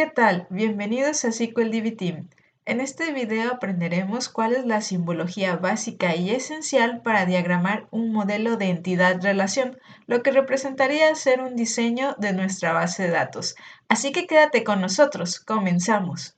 ¿Qué tal? Bienvenidos a SQL DB Team. En este video aprenderemos cuál es la simbología básica y esencial para diagramar un modelo de entidad-relación, lo que representaría ser un diseño de nuestra base de datos. Así que quédate con nosotros, comenzamos.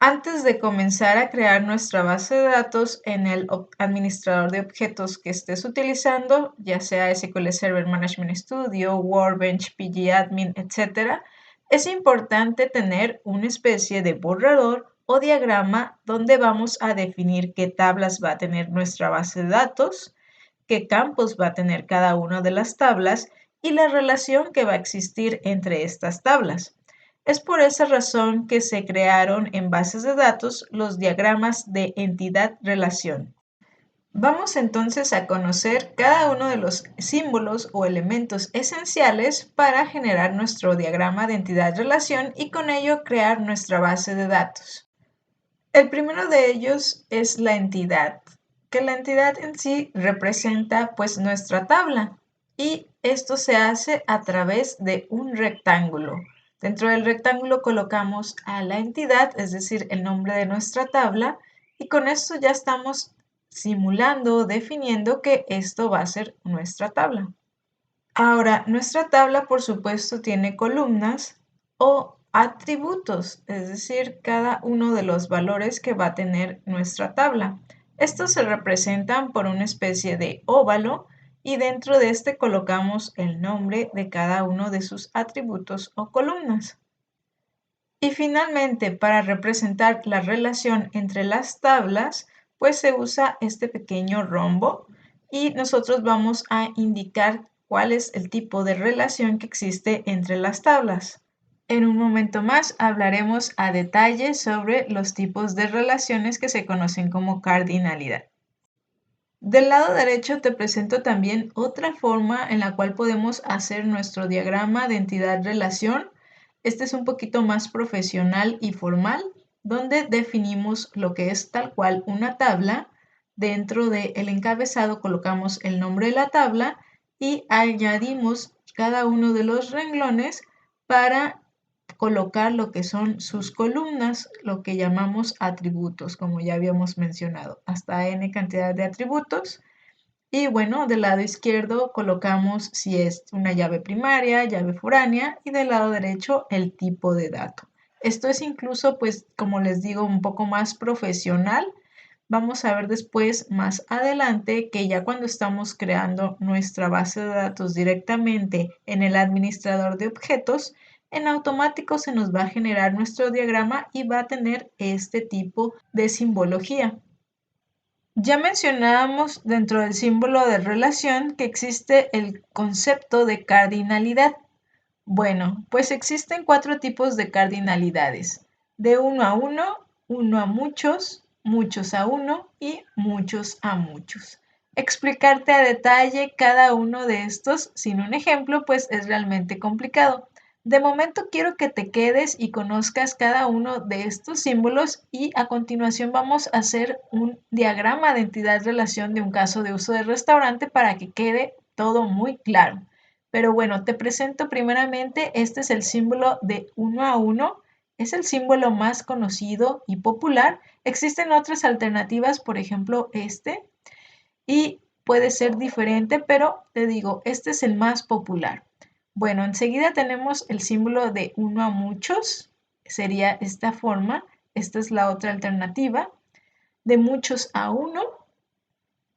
Antes de comenzar a crear nuestra base de datos en el administrador de objetos que estés utilizando, ya sea SQL Server Management Studio, Workbench, pgadmin, etc., es importante tener una especie de borrador o diagrama donde vamos a definir qué tablas va a tener nuestra base de datos, qué campos va a tener cada una de las tablas y la relación que va a existir entre estas tablas. Es por esa razón que se crearon en bases de datos los diagramas de entidad-relación. Vamos entonces a conocer cada uno de los símbolos o elementos esenciales para generar nuestro diagrama de entidad-relación y con ello crear nuestra base de datos. El primero de ellos es la entidad, que la entidad en sí representa pues nuestra tabla y esto se hace a través de un rectángulo. Dentro del rectángulo colocamos a la entidad, es decir, el nombre de nuestra tabla, y con esto ya estamos simulando o definiendo que esto va a ser nuestra tabla. Ahora, nuestra tabla, por supuesto, tiene columnas o atributos, es decir, cada uno de los valores que va a tener nuestra tabla. Estos se representan por una especie de óvalo y dentro de este colocamos el nombre de cada uno de sus atributos o columnas. Y finalmente, para representar la relación entre las tablas, pues se usa este pequeño rombo y nosotros vamos a indicar cuál es el tipo de relación que existe entre las tablas. En un momento más hablaremos a detalle sobre los tipos de relaciones que se conocen como cardinalidad. Del lado derecho te presento también otra forma en la cual podemos hacer nuestro diagrama de entidad-relación. Este es un poquito más profesional y formal, donde definimos lo que es tal cual una tabla. Dentro del encabezado colocamos el nombre de la tabla y añadimos cada uno de los renglones para colocar lo que son sus columnas, lo que llamamos atributos, como ya habíamos mencionado, hasta n cantidad de atributos. Y bueno, del lado izquierdo colocamos si es una llave primaria, llave foránea y del lado derecho el tipo de dato. Esto es incluso, pues, como les digo, un poco más profesional. Vamos a ver después, más adelante, que ya cuando estamos creando nuestra base de datos directamente en el administrador de objetos, en automático se nos va a generar nuestro diagrama y va a tener este tipo de simbología. Ya mencionábamos dentro del símbolo de relación que existe el concepto de cardinalidad. Bueno, pues existen 4 tipos de cardinalidades: de 1 a 1, 1 a muchos, muchos a 1 y muchos a muchos. Explicarte a detalle cada uno de estos sin un ejemplo, pues es realmente complicado. De momento quiero que te quedes y conozcas cada uno de estos símbolos y a continuación vamos a hacer un diagrama de entidad-relación de un caso de uso de restaurante para que quede todo muy claro. Pero bueno, te presento primeramente, este es el símbolo de 1 a 1, es el símbolo más conocido y popular. Existen otras alternativas, por ejemplo este, y puede ser diferente, pero te digo, este es el más popular. Bueno, enseguida tenemos el símbolo de 1 a muchos, sería esta forma, esta es la otra alternativa, de muchos a 1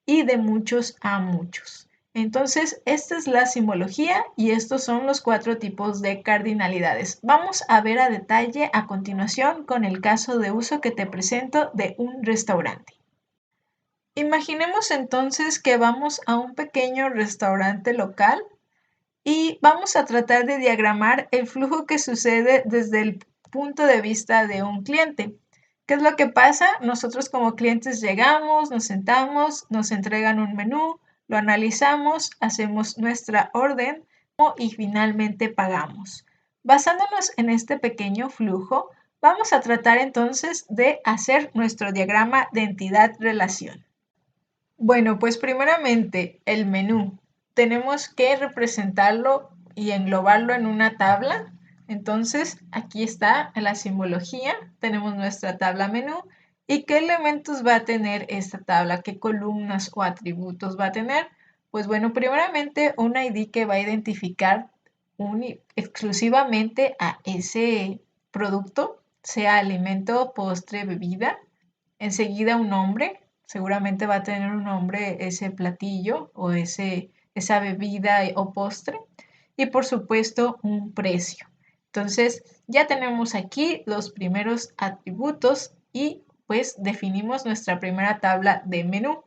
y de muchos a muchos. Entonces, esta es la simbología y estos son los 4 tipos de cardinalidades. Vamos a ver a detalle a continuación con el caso de uso que te presento de un restaurante. Imaginemos entonces que vamos a un pequeño restaurante local y vamos a tratar de diagramar el flujo que sucede desde el punto de vista de un cliente. ¿Qué es lo que pasa? Nosotros como clientes llegamos, nos sentamos, nos entregan un menú, lo analizamos, hacemos nuestra orden y finalmente pagamos. Basándonos en este pequeño flujo, vamos a tratar entonces de hacer nuestro diagrama de entidad-relación. Bueno, pues primeramente el menú. Tenemos que representarlo y englobarlo en una tabla. Entonces, aquí está la simbología. Tenemos nuestra tabla menú. ¿Y qué elementos va a tener esta tabla? ¿Qué columnas o atributos va a tener? Pues bueno, primeramente un ID que va a identificar exclusivamente a ese producto, sea alimento, postre, bebida. Enseguida un nombre, seguramente va a tener un nombre ese platillo o esa bebida o postre. Y por supuesto un precio. Entonces ya tenemos aquí los primeros atributos y pues definimos nuestra primera tabla de menú.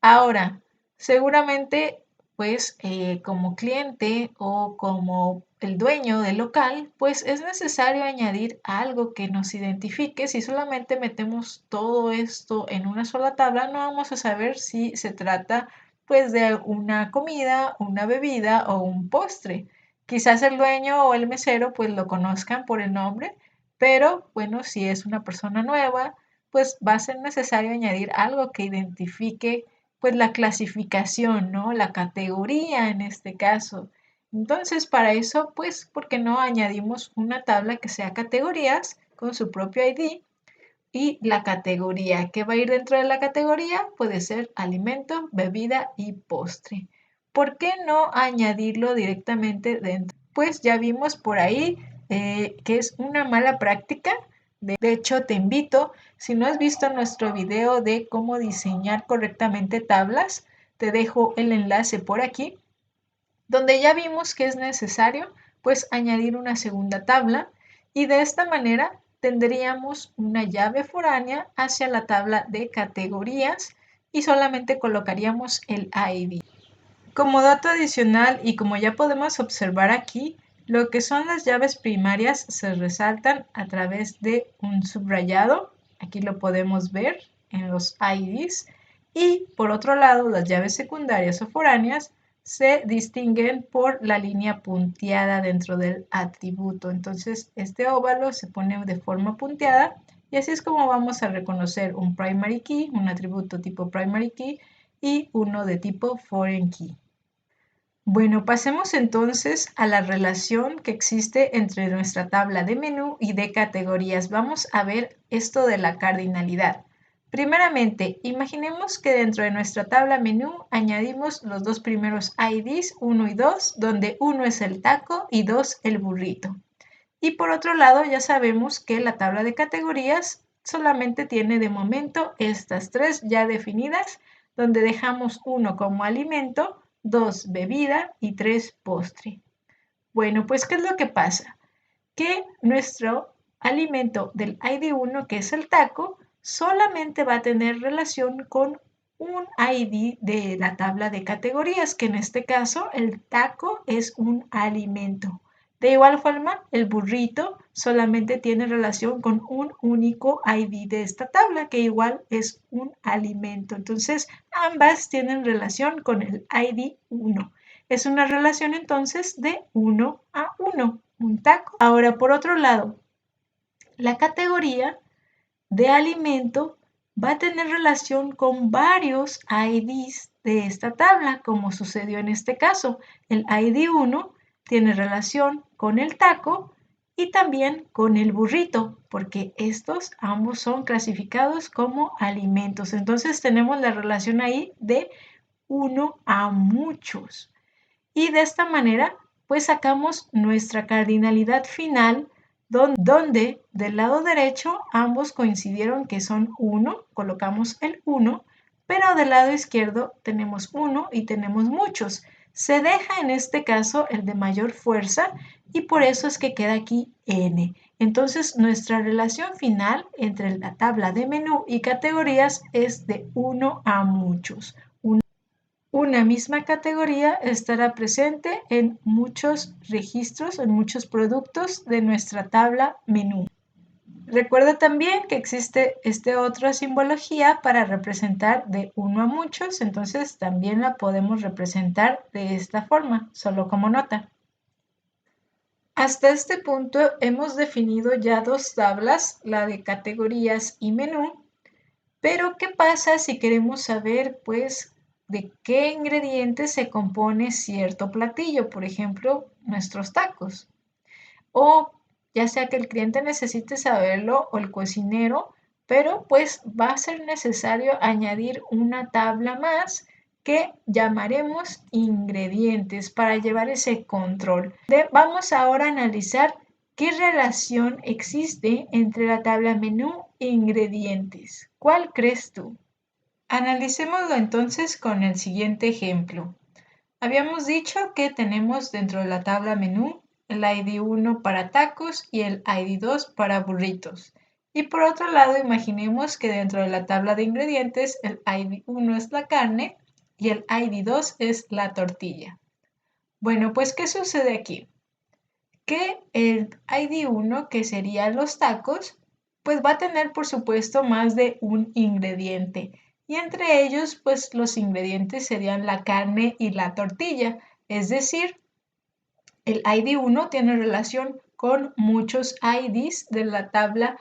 Ahora, seguramente, pues como cliente o como el dueño del local, pues es necesario añadir algo que nos identifique. Si solamente metemos todo esto en una sola tabla, no vamos a saber si se trata pues de una comida, una bebida o un postre. Quizás el dueño o el mesero pues lo conozcan por el nombre, pero bueno, si es una persona nueva, pues va a ser necesario añadir algo que identifique pues la clasificación, ¿no? La categoría en este caso. Entonces, para eso, pues, ¿por qué no añadimos una tabla que sea categorías con su propio ID? Y la categoría que va a ir dentro de la categoría puede ser alimento, bebida y postre. ¿Por qué no añadirlo directamente dentro? Pues ya vimos por ahí que es una mala práctica. De hecho, te invito, si no has visto nuestro video de cómo diseñar correctamente tablas, te dejo el enlace por aquí, donde ya vimos que es necesario pues añadir una segunda tabla y de esta manera tendríamos una llave foránea hacia la tabla de categorías y solamente colocaríamos el ID. Como dato adicional y como ya podemos observar aquí, lo que son las llaves primarias se resaltan a través de un subrayado. Aquí lo podemos ver en los IDs. Y por otro lado, las llaves secundarias o foráneas se distinguen por la línea punteada dentro del atributo. Entonces, este óvalo se pone de forma punteada y así es como vamos a reconocer un primary key, un atributo tipo primary key y uno de tipo foreign key. Bueno, pasemos entonces a la relación que existe entre nuestra tabla de menú y de categorías. Vamos a ver esto de la cardinalidad. Primeramente, imaginemos que dentro de nuestra tabla menú añadimos los dos primeros IDs, 1 y 2, donde 1 es el taco y 2 el burrito. Y por otro lado, ya sabemos que la tabla de categorías solamente tiene de momento estas tres ya definidas, donde dejamos 1 como alimento, 2 bebida y 3 postre. Bueno, pues ¿qué es lo que pasa? Que nuestro alimento del ID1, que es el taco, solamente va a tener relación con un ID de la tabla de categorías, que en este caso el taco es un alimento. De igual forma, el burrito solamente tiene relación con un único ID de esta tabla, que igual es un alimento. Entonces, ambas tienen relación con el ID 1. Es una relación entonces de 1 a 1, un taco. Ahora, por otro lado, la categoría de alimento va a tener relación con varios IDs de esta tabla, como sucedió en este caso. El ID 1 tiene relación con el taco y también con el burrito, porque estos ambos son clasificados como alimentos. Entonces tenemos la relación ahí de 1 a muchos. Y de esta manera, pues sacamos nuestra cardinalidad final, donde del lado derecho ambos coincidieron que son 1, colocamos el 1, pero del lado izquierdo tenemos 1 y tenemos muchos. Se deja en este caso el de mayor fuerza y por eso es que queda aquí n. Entonces nuestra relación final entre la tabla de menú y categorías es de 1 a muchos. Una misma categoría estará presente en muchos registros, en muchos productos de nuestra tabla menú. Recuerda también que existe esta otra simbología para representar de 1 a muchos, entonces también la podemos representar de esta forma, solo como nota. Hasta este punto hemos definido ya dos tablas, la de categorías y menú, Pero, ¿qué pasa si queremos saber, pues, de qué ingredientes se compone cierto platillo? Por ejemplo, nuestros tacos. O ya sea que el cliente necesite saberlo o el cocinero, pero pues va a ser necesario añadir una tabla más que llamaremos ingredientes para llevar ese control. Vamos ahora a analizar qué relación existe entre la tabla menú e ingredientes. ¿Cuál crees tú? Analicémoslo entonces con el siguiente ejemplo. Habíamos dicho que tenemos dentro de la tabla menú el ID 1 para tacos y el ID 2 para burritos. Y por otro lado, imaginemos que dentro de la tabla de ingredientes el ID 1 es la carne y el ID 2 es la tortilla. Bueno, pues ¿qué sucede aquí? Que el ID 1, que serían los tacos, pues va a tener por supuesto más de un ingrediente. Y entre ellos, pues los ingredientes serían la carne y la tortilla. Es decir, el ID 1 tiene relación con muchos IDs de la tabla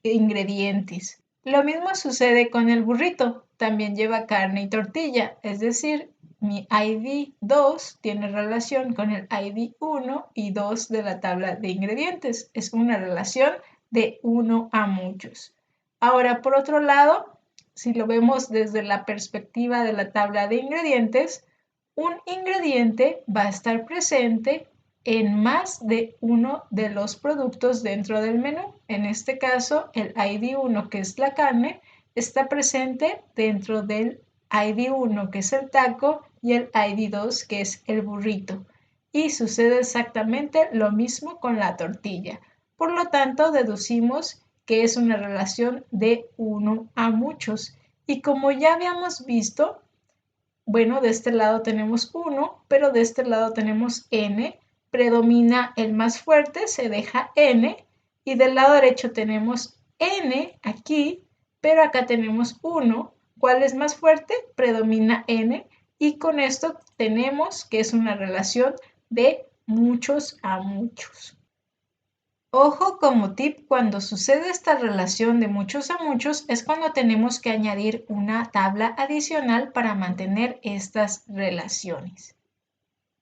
de ingredientes. Lo mismo sucede con el burrito. También lleva carne y tortilla. Es decir, mi ID 2 tiene relación con el ID 1 y 2 de la tabla de ingredientes. Es una relación de 1 a muchos. Ahora, por otro lado, si lo vemos desde la perspectiva de la tabla de ingredientes, un ingrediente va a estar presente en más de uno de los productos dentro del menú. En este caso, el ID 1, que es la carne, está presente dentro del ID 1, que es el taco, y el ID 2, que es el burrito. Y sucede exactamente lo mismo con la tortilla. Por lo tanto, deducimos que es una relación de 1 a muchos. Y como ya habíamos visto, bueno, de este lado tenemos 1, pero de este lado tenemos n. Predomina el más fuerte, se deja n. Y del lado derecho tenemos n aquí, pero acá tenemos 1. ¿Cuál es más fuerte? Predomina n. Y con esto tenemos que es una relación de muchos a muchos. Ojo, como tip, cuando sucede esta relación de muchos a muchos es cuando tenemos que añadir una tabla adicional para mantener estas relaciones.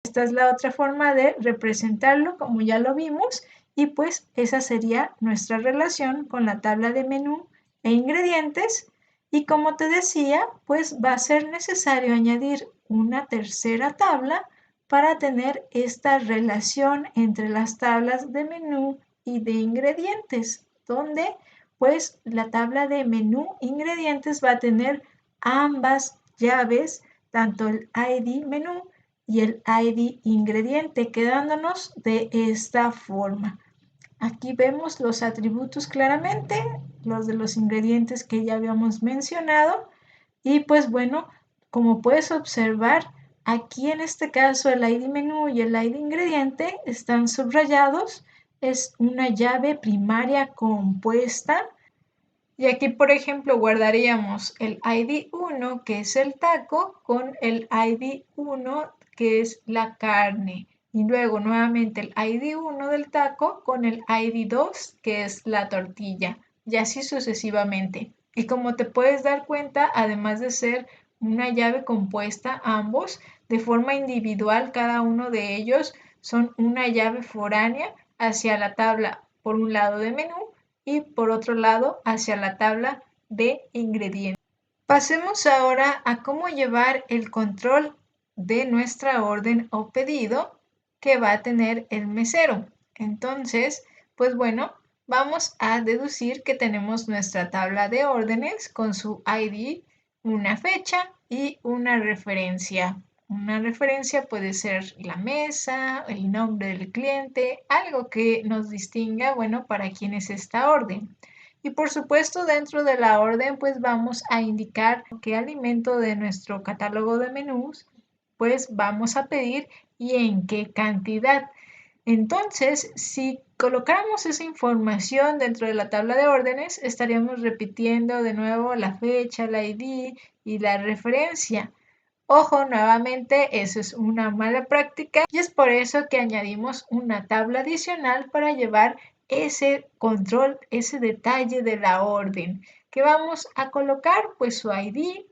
Esta es la otra forma de representarlo, como ya lo vimos, y pues esa sería nuestra relación con la tabla de menú e ingredientes. Y como te decía, pues va a ser necesario añadir una tercera tabla para tener esta relación entre las tablas de menú y de ingredientes, donde pues la tabla de menú ingredientes va a tener ambas llaves, tanto el ID menú y el ID ingrediente, quedándonos de esta forma. Aquí vemos los atributos claramente, los de los ingredientes que ya habíamos mencionado. Y pues bueno, como puedes observar, aquí en este caso el ID menú y el ID ingrediente están subrayados. Es una llave primaria compuesta. Y aquí, por ejemplo, guardaríamos el ID 1, que es el taco, con el ID 1, que es la carne. Y luego nuevamente el ID 1 del taco con el ID 2, que es la tortilla. Y así sucesivamente. Y como te puedes dar cuenta, además de ser una llave compuesta, ambos, de forma individual, cada uno de ellos son una llave foránea hacia la tabla, por un lado de menú, y por otro lado hacia la tabla de ingredientes. Pasemos ahora a cómo llevar el control de nuestra orden o pedido que va a tener el mesero. Entonces, pues bueno, vamos a deducir que tenemos nuestra tabla de órdenes con su ID, una fecha y una referencia. Una referencia puede ser la mesa, el nombre del cliente, algo que nos distinga, bueno, para quién es esta orden. Y por supuesto, dentro de la orden, pues vamos a indicar qué alimento de nuestro catálogo de menús, pues vamos a pedir y en qué cantidad. Entonces, si colocáramos esa información dentro de la tabla de órdenes, estaríamos repitiendo de nuevo la fecha, la ID y la referencia. Ojo, nuevamente, eso es una mala práctica y es por eso que añadimos una tabla adicional para llevar ese control, ese detalle de la orden que vamos a colocar pues su ID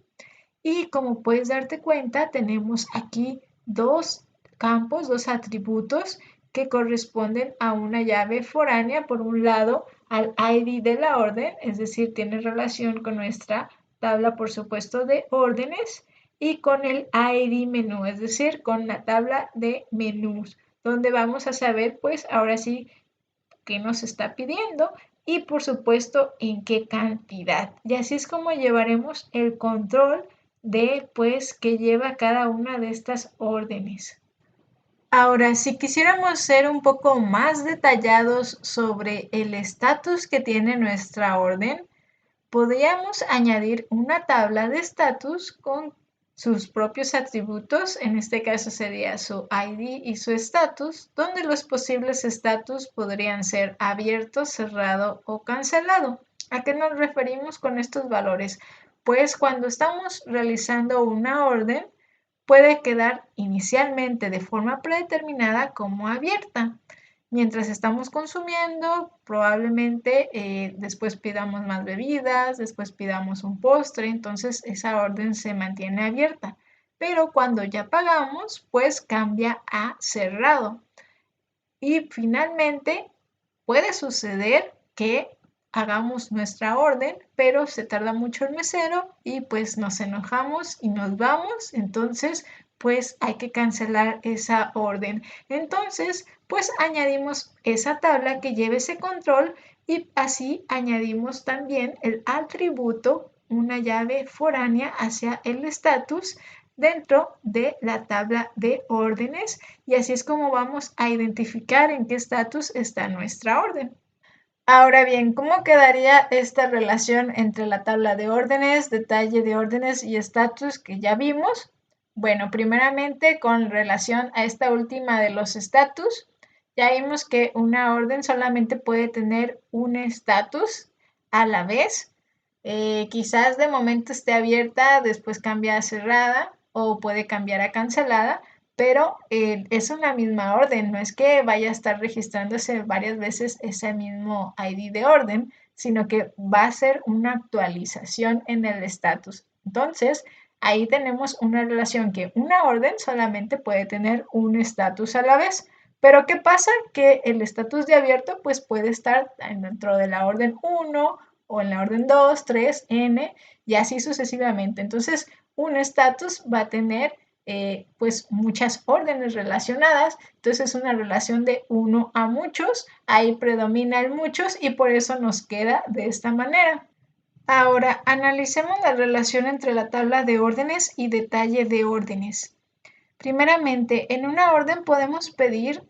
y como puedes darte cuenta tenemos aquí dos campos, dos atributos que corresponden a una llave foránea, por un lado al ID de la orden, es decir, tiene relación con nuestra tabla, por supuesto, de órdenes y con el ID menú, es decir, con la tabla de menús, donde vamos a saber, pues, ahora sí, qué nos está pidiendo y, por supuesto, en qué cantidad. Y así es como llevaremos el control de, pues, qué lleva cada una de estas órdenes. Ahora, si quisiéramos ser un poco más detallados sobre el estatus que tiene nuestra orden, podríamos añadir una tabla de estatus con sus propios atributos, en este caso sería su ID y su estatus, donde los posibles estatus podrían ser abierto, cerrado o cancelado. ¿A qué nos referimos con estos valores? Pues cuando estamos realizando una orden, puede quedar inicialmente de forma predeterminada como abierta. Mientras estamos consumiendo, probablemente después pidamos más bebidas, después pidamos un postre, entonces esa orden se mantiene abierta. Pero cuando ya pagamos, pues cambia a cerrado. Y finalmente puede suceder que hagamos nuestra orden, pero se tarda mucho el mesero y pues nos enojamos y nos vamos, entonces pues hay que cancelar esa orden. Entonces pues añadimos esa tabla que lleve ese control y así añadimos también el atributo, una llave foránea hacia el estatus dentro de la tabla de órdenes y así es como vamos a identificar en qué estatus está nuestra orden. Ahora bien, ¿cómo quedaría esta relación entre la tabla de órdenes, detalle de órdenes y estatus que ya vimos? Bueno, primeramente con relación a esta última de los estatus, ya vimos que una orden solamente puede tener un estatus a la vez. Quizás de momento esté abierta, después cambia a cerrada o puede cambiar a cancelada, pero es una misma orden, no es que vaya a estar registrándose varias veces ese mismo ID de orden, sino que va a ser una actualización en el estatus. Entonces, ahí tenemos una relación que una orden solamente puede tener un estatus a la vez. Pero ¿qué pasa? Que el estatus de abierto pues puede estar dentro de la orden 1 o en la orden 2, 3, n y así sucesivamente. Entonces, un estatus va a tener pues muchas órdenes relacionadas, entonces es una relación de uno a muchos, ahí predomina el muchos y por eso nos queda de esta manera. Ahora, analicemos la relación entre la tabla de órdenes y detalle de órdenes. Primeramente, en una orden podemos pedir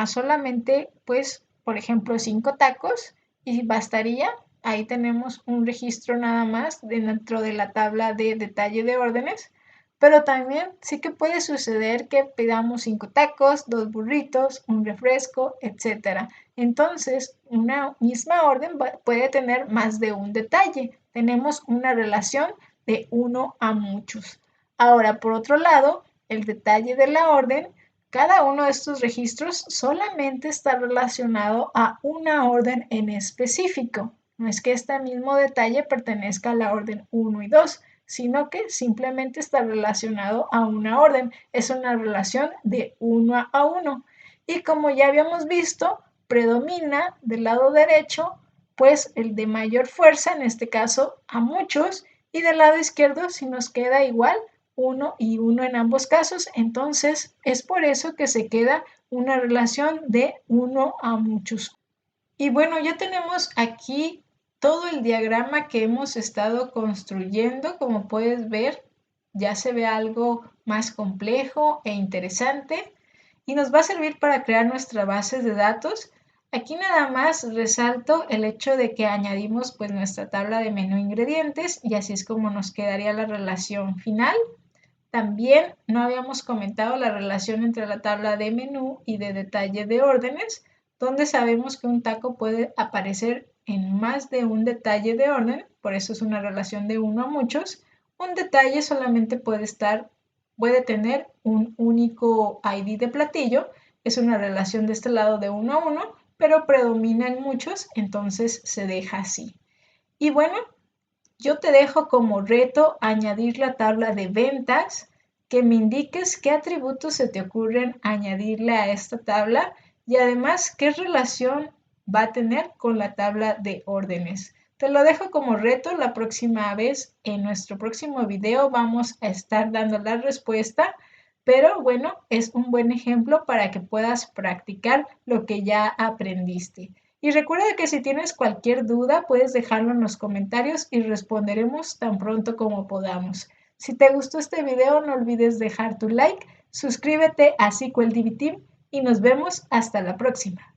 solamente, pues, por ejemplo, 5 tacos y bastaría. Ahí tenemos un registro nada más dentro de la tabla de detalle de órdenes. Pero también sí que puede suceder que pidamos 5 tacos, 2 burritos, un refresco, etc. Entonces, una misma orden puede tener más de un detalle. Tenemos una relación de uno a muchos. Ahora, por otro lado, el detalle de la orden, cada uno de estos registros solamente está relacionado a una orden en específico. No es que este mismo detalle pertenezca a la orden 1 y 2, sino que simplemente está relacionado a una orden. Es una relación de uno a uno. Y como ya habíamos visto, predomina del lado derecho, pues el de mayor fuerza, en este caso a muchos, y del lado izquierdo, si nos queda igual, uno y uno en ambos casos, entonces es por eso que se queda una relación de uno a muchos. Y bueno, ya tenemos aquí todo el diagrama que hemos estado construyendo. Como puedes ver, ya se ve algo más complejo e interesante y nos va a servir para crear nuestra base de datos. Aquí nada más resalto el hecho de que añadimos pues nuestra tabla de menú ingredientes y así es como nos quedaría la relación final. También no habíamos comentado la relación entre la tabla de menú y de detalle de órdenes, donde sabemos que un taco puede aparecer en más de un detalle de orden, por eso es una relación de uno a muchos. Un detalle solamente puede tener un único ID de platillo, es una relación de este lado de uno a uno, pero predominan muchos, entonces se deja así. Y bueno, yo te dejo como reto añadir la tabla de ventas, que me indiques qué atributos se te ocurren añadirle a esta tabla y además qué relación va a tener con la tabla de órdenes. Te lo dejo como reto. La próxima vez, en nuestro próximo video, vamos a estar dando la respuesta, pero bueno, es un buen ejemplo para que puedas practicar lo que ya aprendiste. Y recuerda que si tienes cualquier duda, puedes dejarlo en los comentarios y responderemos tan pronto como podamos. Si te gustó este video, no olvides dejar tu like, suscríbete a SQL DB Team y nos vemos hasta la próxima.